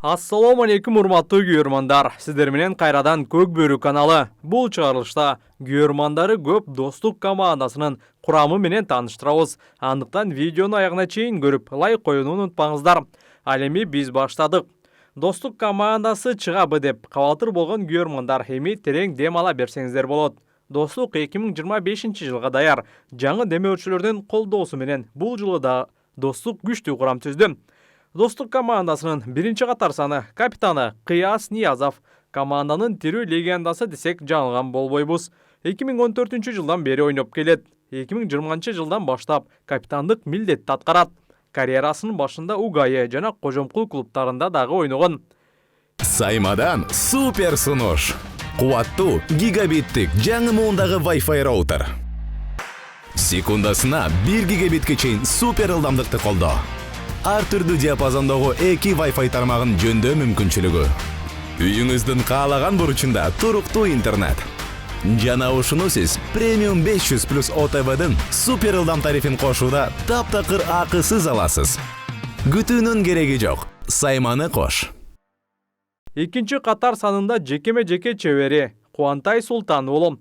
Assalamu alaikum урматтуу күйөрмандар. Сиздер менен кайрадан Көк Бөрү каналы. Бул чыгарылышта күйөрмандары көп достук командасынын курамы менен тааныштырабыз. Андыктан видеону аягына чейин көрүп, лайк коюуну унутпаңыздар. Ал эми биз баштадык. Достук командасы чыгабы деп кабатыр болгон күйөрмандар эми терең дем ала берсеңиздер болот. Достук 2025-жылга даяр жаңы демөөрчүлөрдүн колдоосу менен бул жылы да достук күчтүү курам түздү. Достук командасынын биринчи катар саны капитаны Кыяс Ниязов, команданын тирүү легендасы десек жаңылган болбойбуз. 2014 жылдан бери ойноп келет. 2020 жылдан баштап капитандык милдетти аткарат. Карьерасынын башында Угайы жана Кожомкул клубтарында дагы ойногон. Саймадан супер сунуш. Кубаттуу гигабиттик жаңы муундагы Wi-Fi роутер. Секундасына 1 гигабитке чейин супер ылдамдыкты колдоо. Ар түрдүү диапазондогу 2 Wi-Fi тармагын жөндөө мүмкүнчүлүгү. Үйүңүздүн каалаган бурчунда туруктуу интернет. Жана ушуну сиз премиум 500+ ОТВдын супер ылдам тарифин кошууда таптакыр акысыз аласыз. Күтүүнүн кереги жок. Сайманы кош. Экинчи катар санында жекеме-жеке чебери Кубантай Султан уулу.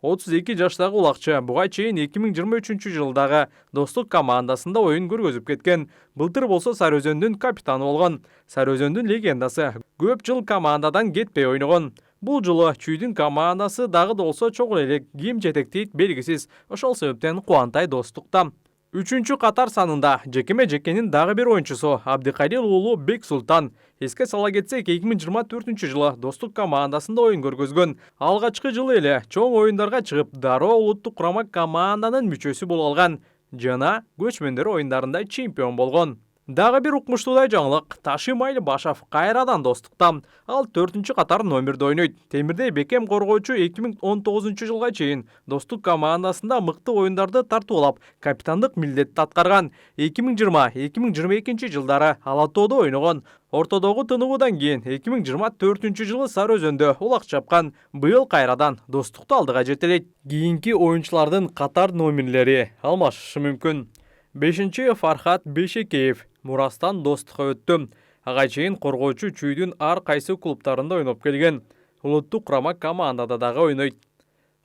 32 жаштагы улакчы буга чейин 2023 жылдагы достук командасында оюн көргөзүп кеткен. Былтыр болсо Сары Өзөндүн капитаны болгон. Сары Өзөндүн легендасы көп жыл командадан кетпей ойногон. Бул жылы чүйдүн командасы дагы да болсо чогуу эле ким жетектейт белгисиз. Ошол себептен Кубантай достукта. Үчүнчү катар санында жекеме-жекенин дагы бир оюнчусу Абдыкалил уулу Бек Султан. Эске сала кетсек, 2024 жылы достук командасында оюн көргөзгөн. Алгачкы жылы эле чоң оюндарга чыгып, дароо улуттук курама команданын мүчөсү боло алган жана көчмөндөр оюндарында чемпион болгон. Дагы бир укмуштуудай жаңылык, Ташим Айлбашев кайрадан достукта. Ал 4-чү катар номерде ойнойт. Темирдей Бекем коргоочу 2019 жылга чейин достук командасында мыкты оюндарды тартуулап, капитандык милдетти аткарган. 2020-2022 жылдары Ала Тоодо ойногон. Ортодогу тыныгуудан кийин 2024 жылы Сары Өзөндө улак чапкан. Быйыл кайрадан достукту алдыга жетелейт. Кийинки оюнчулардын катар номерлери алмашышы мүмкүн. 5-чи Фархат Бешекеев Мурастан достукка өттү. Ага чейин коргоочу чүйдүн ар кайсы клубтарында ойноп келген. Улуттук курама командада дагы ойнойт.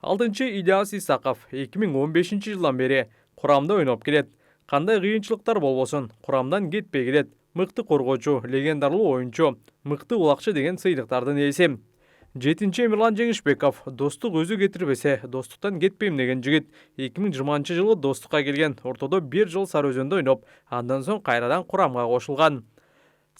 6-чы Ильяс Исаков 2015 жылдан бери курамда ойноп келет. Кандай кыйынчылыктар болбосун, курамдан кетпей келет. Мыкты коргоочу, легендарлуу оюнчу, мыкты улакчы деген сыйлыктардын ээси. 7-чи Эмирлан Жеңишбеков достук өзү кетирбесе, достуктан кетпейм деген жигит. 2020 жылы достукка келген. Ортодо 1 жыл Сары Өзөндө ойноп, андан соң кайрадан курамга кошулган.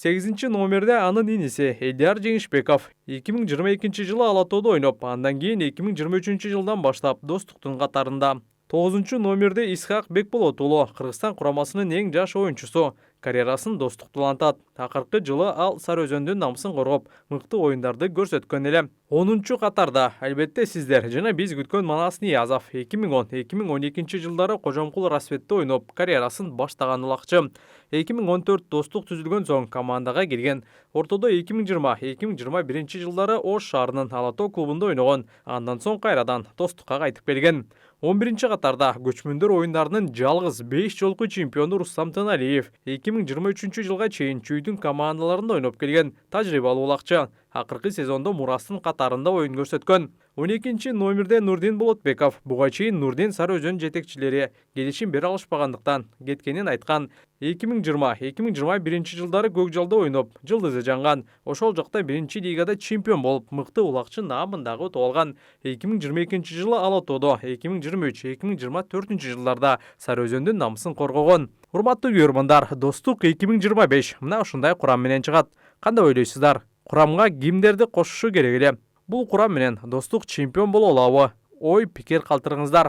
8-чи номерде анын иниси Элдияр Жеңишбеков 2022 жылы Ала Тоодо ойноп, андан кийин 2023 жылдан баштап достуктун катарында. 9-чу номерде Исхак Бекболот уулу Кыргызстан курамасынын эң жаш оюнчусу. Карьерасын достукту улантат. Акыркы жылы ал Сары Өзөндүн намысын коргоп, мыкты оюндарды көрсөткөн эле. 10-чу катарда албетте сиздер жана биз күткөн Манас Ниязов 2010-2012 жылдары Кожомкул Рассветте ойноп, карьерасын баштаган улакчы. 2014 достук түзүлгөн соң командага келген. Ортодо 2020-2021 жылдары Ош шаарынын Ала Тоо клубунда ойногон. Андан соң кайрадан достукка кайтып келген. 11-чи катарда көчмөндөр оюндарынын жалгыз 5 жолку чемпиону Рустам Тыналиев 2023 жылга чейин чүйдүн командаларында ойноп келген тажрыйбалуу улакчы. Акыркы сезондо Мурастын катарында оюн көрсөткөн. 12-чи номерде Нурдин Болотбеков буга чейин Нурдин Сары Өзөн жетекчилери келишим бере алышпагандыктан кеткенин айткан. 2020-2021 жылдары Көкжалда ойноп, жылдызы жанган. Ошол жакта 1-чи лигада чемпион болуп, мыкты улакчы наамын дагы утуп алган. 2022 жылы Ала Тоодо, 2023-2024 жылдарда Сары Өзөндүн намысын коргогон. Урматтуу күйөрмандар, достук 2025 мына ушундай курам менен чыгат. Кандай ойлойсуздар? Курамга кимдерди кошушу керек эле? Бул курам менен достук чемпион боло алабы? Ой, пикир калтырыңыздар.